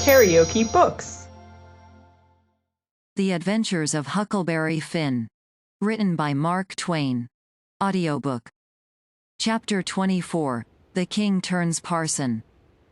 KaraokeBooks. The Adventures of Huckleberry Finn. Written by Mark Twain. Audiobook. Chapter 24. The King Turns Parson.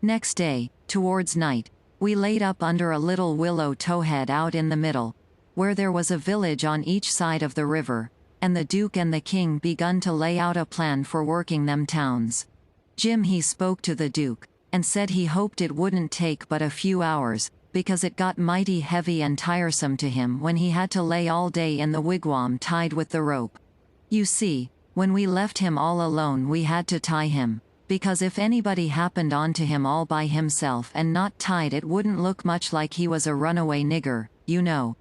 Next day, towards night, we laid up under a little willow towhead out in the middle, where there was a village on each side of the river, and the Duke and the King begun to lay out a plan for working them towns. Jim he spoke to the Duke, and said he hoped it wouldn't take but a few hours, because it got mighty heavy and tiresome to him when he had to lay all day in the wigwam tied with the rope. You see, when we left him all alone we had to tie him, because if anybody happened onto him all by himself and not tied it wouldn't look much like he was a runaway nigger, you know.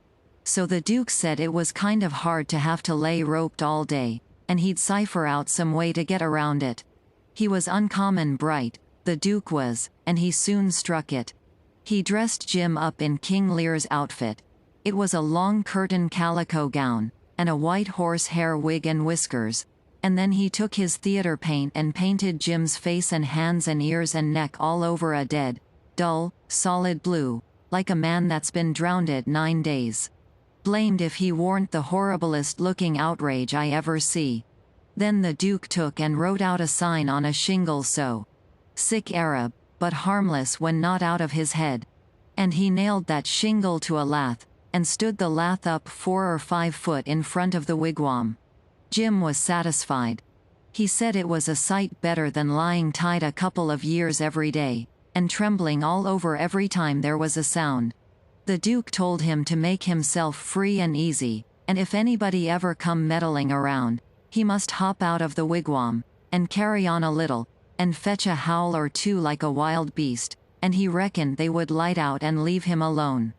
So the Duke said it was kind of hard to have to lay roped all day, and he'd cipher out some way to get around it. He was uncommon bright, the Duke was, and he soon struck it. He dressed Jim up in King Lear's outfit. It was a long curtain calico gown, and a white horsehair wig and whiskers, and then he took his theater paint and painted Jim's face and hands and ears and neck all over a dead, dull, solid blue, like a man that's been drowned 9 days. Blamed if he warn't the horriblest looking outrage I ever see. Then the Duke took and wrote out a sign on a shingle so, "Sick Arab, but harmless when not out of his head." And he nailed that shingle to a lath, and stood the lath up 4 or 5 foot in front of the wigwam. Jim was satisfied. He said it was a sight better than lying tied a couple of years every day, and trembling all over every time there was a sound. The Duke told him to make himself free and easy, and if anybody ever come meddling around, he must hop out of the wigwam, and carry on a little, and fetch a howl or two like a wild beast, and he reckoned they would light out and leave him alone.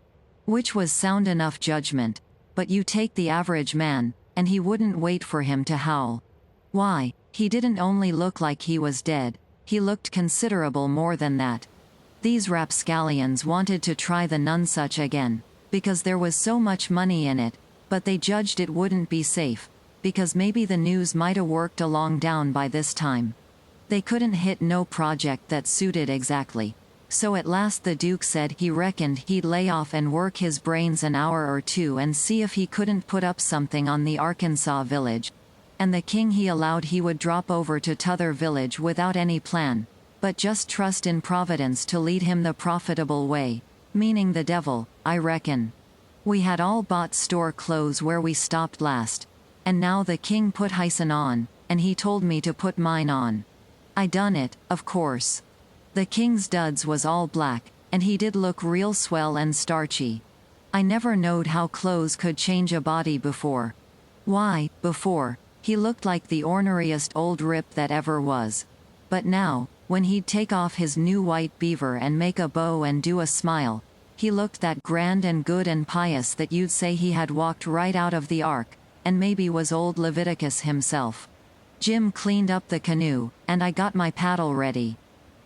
Which was sound enough judgment, but you take the average man, and he wouldn't wait for him to howl. Why, he didn't only look like he was dead, he looked considerable more than that. These rapscallions wanted to try the Nonsuch again, because there was so much money in it, but they judged it wouldn't be safe, because maybe the news might 'a worked along down by this time. They couldn't hit no project that suited exactly, so at last the Duke said he reckoned he'd lay off and work his brains an hour or two and see if he couldn't put up something on the Arkansas village, and the King he allowed he would drop over to t'other village without any plan, but just trust in Providence to lead him the profitable way, meaning the devil, I reckon. We had all bought store clothes where we stopped last, and now the King put hyson on, and he told me to put mine on. I done it, of course. The King's duds was all black, and he did look real swell and starchy. I never knowed how clothes could change a body before. Why, before, he looked like the orneriest old rip that ever was. But now, when he'd take off his new white beaver and make a bow and do a smile, he looked that grand and good and pious that you'd say he had walked right out of the ark, and maybe was old Leviticus himself. Jim cleaned up the canoe, and I got my paddle ready.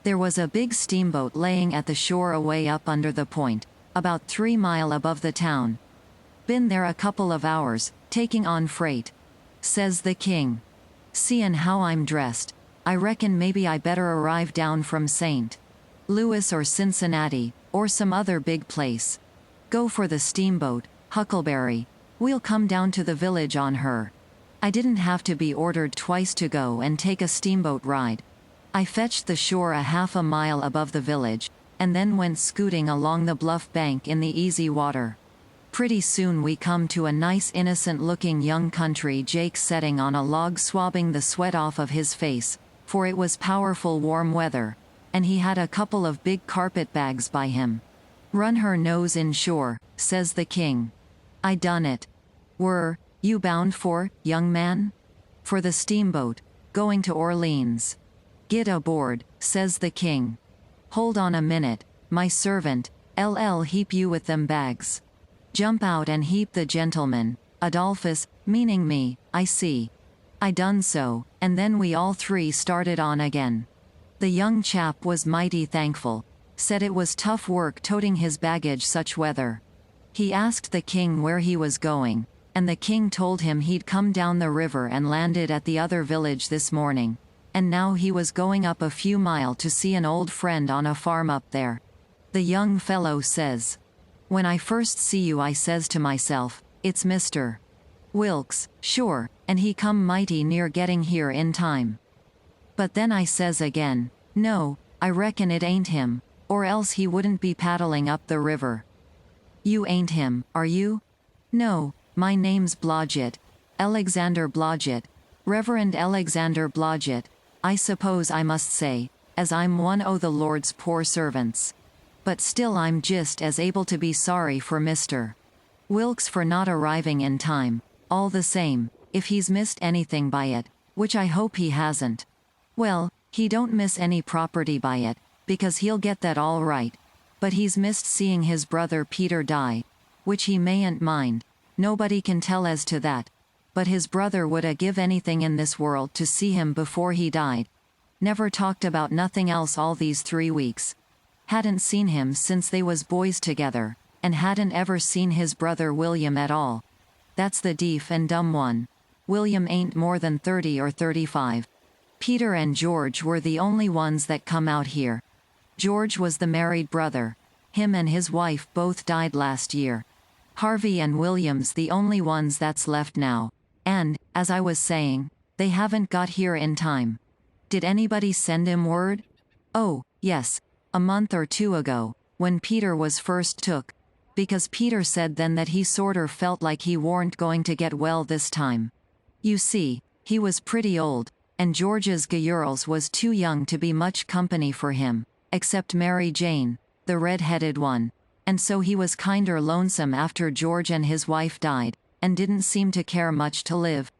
There was a big steamboat laying at the shore away up under the point, about 3 miles above the town. Been there a couple of hours, taking on freight. Says the King. Seein' how I'm dressed, I reckon maybe I better arrive down from St. Louis or Cincinnati, or some other big place. Go for the steamboat, Huckleberry. We'll come down to the village on her. I didn't have to be ordered twice to go and take a steamboat ride. I fetched the shore a half a mile above the village, and then went scooting along the bluff bank in the easy water. Pretty soon we come to a nice innocent-looking young country Jake setting on a log swabbing the sweat off of his face, for it was powerful warm weather, and he had a couple of big carpet bags by him. "Run her nose in shore," says the King. I done it. "Were you bound for, young man?" "For the steamboat, going to Orleans." "Get aboard," says the King. "Hold on a minute, my servant, LL heap you with them bags. Jump out and heap the gentleman, Adolphus, meaning me, I see." I done so, and then we all 3 started on again. The young chap was mighty thankful, said it was tough work toting his baggage such weather. He asked the King where he was going, and the King told him he'd come down the river and landed at the other village this morning, and now he was going up a few miles to see an old friend on a farm up there. The young fellow says. When I first see you I says to myself, it's Mr. Wilkes, sure, and he come mighty near getting here in time. But then I says again, no, I reckon it ain't him, or else he wouldn't be paddling up the river. You ain't him, are you? No, my name's Blodgett, Alexander Blodgett, Reverend Alexander Blodgett, I suppose I must say, as I'm one o' the Lord's poor servants. But still I'm just as able to be sorry for Mr. Wilkes for not arriving in time, all the same, if he's missed anything by it, which I hope he hasn't. Well, he don't miss any property by it, because he'll get that all right, but he's missed seeing his brother Peter die, which he mayn't mind, nobody can tell as to that, but his brother would give anything in this world to see him before he died. Never talked about nothing else all these 3 weeks. Hadn't seen him since they was boys together, and hadn't ever seen his brother William at all. That's the deaf and dumb one. William ain't more than 30 or 35. Peter and George were the only ones that come out here. George was the married brother. Him and his wife both died last year. Harvey and William's the only ones that's left now. And, as I was saying, they haven't got here in time. Did anybody send him word? Oh, yes. A month or 2 ago, when Peter was first took. Because Peter said then that he sorter felt like he warn't going to get well this time. You see, he was pretty old, and George's girls was too young to be much company for him, except Mary Jane, the red-headed one, and so he was kinder lonesome after George and his wife died, and didn't seem to care much to live.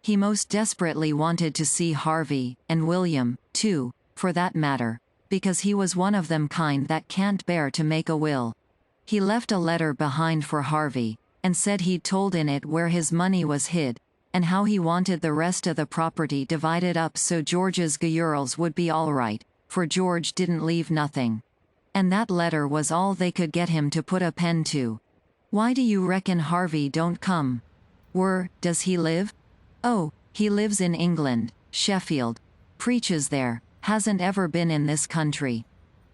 He most desperately wanted to see Harvey, and William, too, for that matter, because he was one of them kind that can't bear to make a will. He left a letter behind for Harvey, and said he'd told in it where his money was hid, and how he wanted the rest of the property divided up so George's girls would be all right, for George didn't leave nothing. And that letter was all they could get him to put a pen to. Why do you reckon Harvey don't come? Does he live? Oh, he lives in England, Sheffield. Preaches there. Hasn't ever been in this country.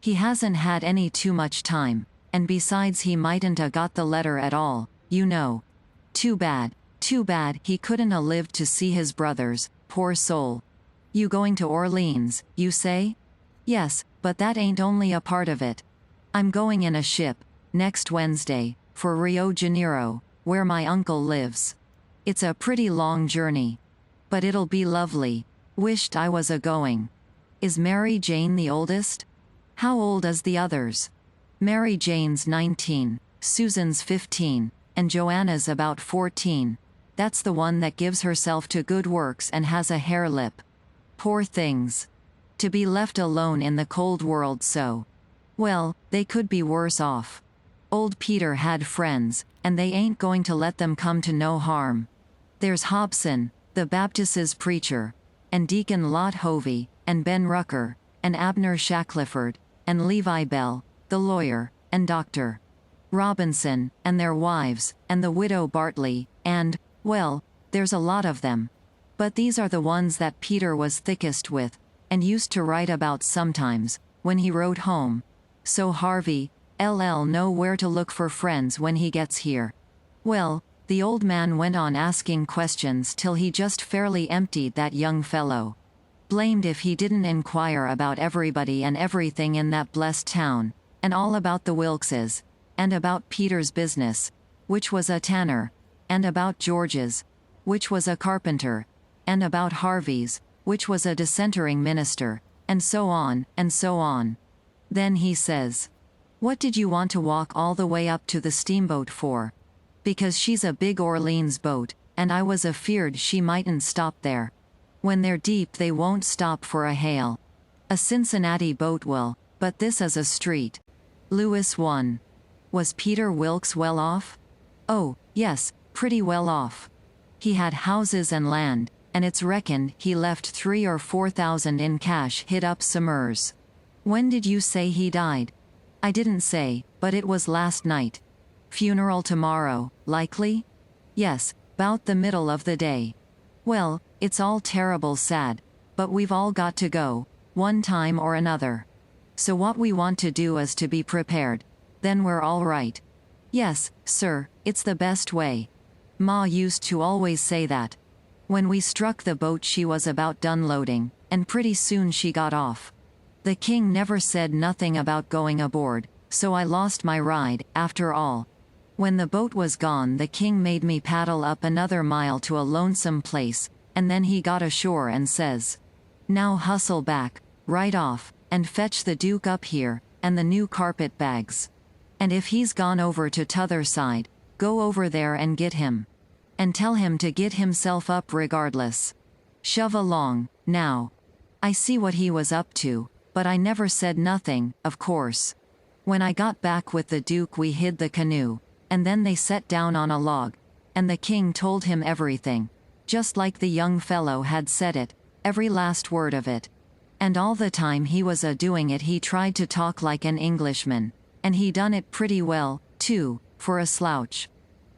He hasn't had any too much time, and besides he mightn't got the letter at all, you know. Too bad he couldn't lived to see his brothers, poor soul. You going to Orleans, you say? Yes, but that ain't only a part of it. I'm going in a ship, next Wednesday, for Rio Janeiro, where my uncle lives. It's a pretty long journey. But it'll be lovely. Wished I was going. Is Mary Jane the oldest? How old is the others? Mary Jane's 19, Susan's 15, and Joanna's about 14. That's the one that gives herself to good works and has a hare lip. Poor things. To be left alone in the cold world so. Well, they could be worse off. Old Peter had friends, and they ain't going to let them come to no harm. There's Hobson, the Baptist's preacher, and Deacon Lot Hovey, and Ben Rucker, and Abner Shackleford, and Levi Bell, the lawyer, and Dr. Robinson, and their wives, and the widow Bartley, and, well, there's a lot of them. But these are the ones that Peter was thickest with, and used to write about sometimes, when he wrote home. So Harvey, LL know where to look for friends when he gets here. Well, the old man went on asking questions till he just fairly emptied that young fellow. Blamed if he didn't inquire about everybody and everything in that blessed town, and all about the Wilkses, and about Peter's business, which was a tanner, and about George's, which was a carpenter, and about Harvey's, which was a dissentering minister, and so on, and so on. Then he says, "What did you want to walk all the way up to the steamboat for?" "Because she's a big Orleans boat, and I was afeard she mightn't stop there. When they're deep they won't stop for a hail. A Cincinnati boat will, but this is a street." Lewis 1. Was Peter Wilkes well off? Oh, yes, pretty well off. He had houses and land, and it's reckoned he left 3 or 4 thousand in cash hid up summers. When did you say he died? I didn't say, but it was last night. Funeral tomorrow, likely? Yes, 'bout the middle of the day. Well, it's all terrible sad, but we've all got to go, one time or another. So what we want to do is to be prepared. Then we're all right. Yes, sir, it's the best way. Ma used to always say that. When we struck the boat she was about done loading, and pretty soon she got off. The king never said nothing about going aboard, so I lost my ride, after all. When the boat was gone the king made me paddle up another mile to a lonesome place, and then he got ashore and says, "Now hustle back, right off, and fetch the Duke up here, and the new carpet bags. And if he's gone over to t'other side, go over there and get him. And tell him to get himself up regardless. Shove along, now." I see what he was up to, but I never said nothing, of course. When I got back with the Duke we hid the canoe, and then they sat down on a log, and the king told him everything. Just like the young fellow had said it, every last word of it. And all the time he was a-doing it he tried to talk like an Englishman, and he done it pretty well, too, for a slouch.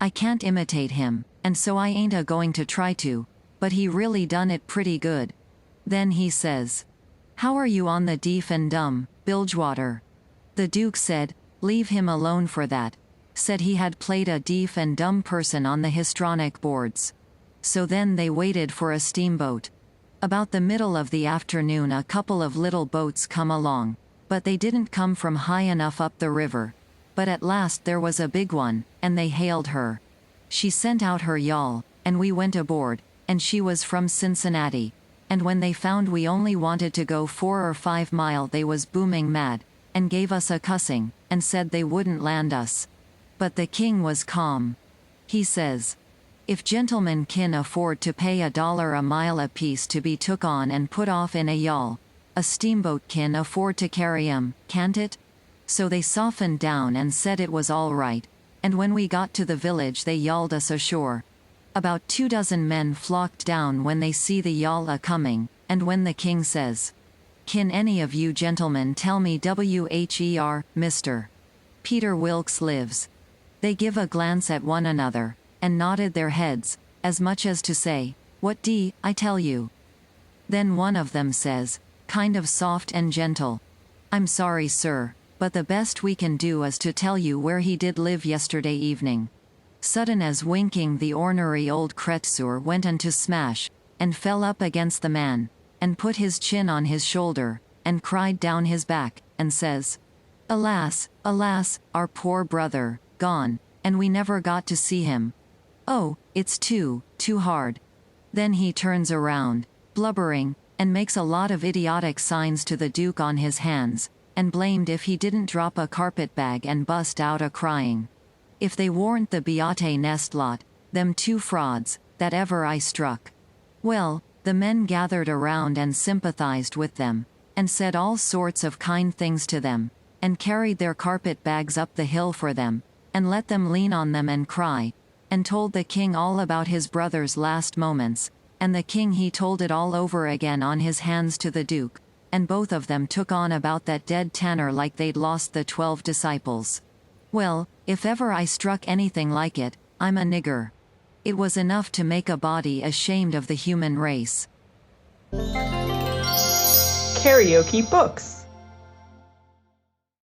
I can't imitate him, and so I ain't a-going to try to, but he really done it pretty good. Then he says, "How are you on the deaf and dumb, Bilgewater?" The Duke said, "Leave him alone for that." Said he had played a deaf and dumb person on the histrionic boards. So then they waited for a steamboat. About the middle of the afternoon a couple of little boats come along, but they didn't come from high enough up the river. But at last there was a big one, and they hailed her. She sent out her yawl, and we went aboard, and she was from Cincinnati. And when they found we only wanted to go 4 or 5 miles they was booming mad, and gave us a cussing, and said they wouldn't land us. But the king was calm. He says, "If gentlemen kin afford to pay $1 a mile apiece to be took on and put off in a yawl, a steamboat kin afford to carry 'em, can't it?" So they softened down and said it was all right, and when we got to the village they yawled us ashore. About 24 men flocked down when they see the yawl a-coming, and when the king says, "Can any of you gentlemen tell me where Mr. Peter Wilkes lives?" They give a glance at one another, and nodded their heads, as much as to say, "What d' I tell you?" Then one of them says, kind of soft and gentle, "I'm sorry, sir, but the best we can do is to tell you where he did live yesterday evening." Sudden as winking the ornery old cretzur went into smash, and fell up against the man, and put his chin on his shoulder, and cried down his back, and says, "Alas, alas, our poor brother, gone, and we never got to see him. Oh, it's too hard." Then he turns around, blubbering, and makes a lot of idiotic signs to the Duke on his hands, and blamed if he didn't drop a carpet bag and bust out a-crying. If they warn't the Beate nest lot, them 2 frauds, that ever I struck. Well, the men gathered around and sympathized with them, and said all sorts of kind things to them, and carried their carpet bags up the hill for them, and let them lean on them and cry, and told the king all about his brother's last moments, and the king he told it all over again on his hands to the Duke, and both of them took on about that dead tanner like they'd lost the 12 disciples. Well, if ever I struck anything like it, I'm a nigger. It was enough to make a body ashamed of the human race. KaraokeBooks.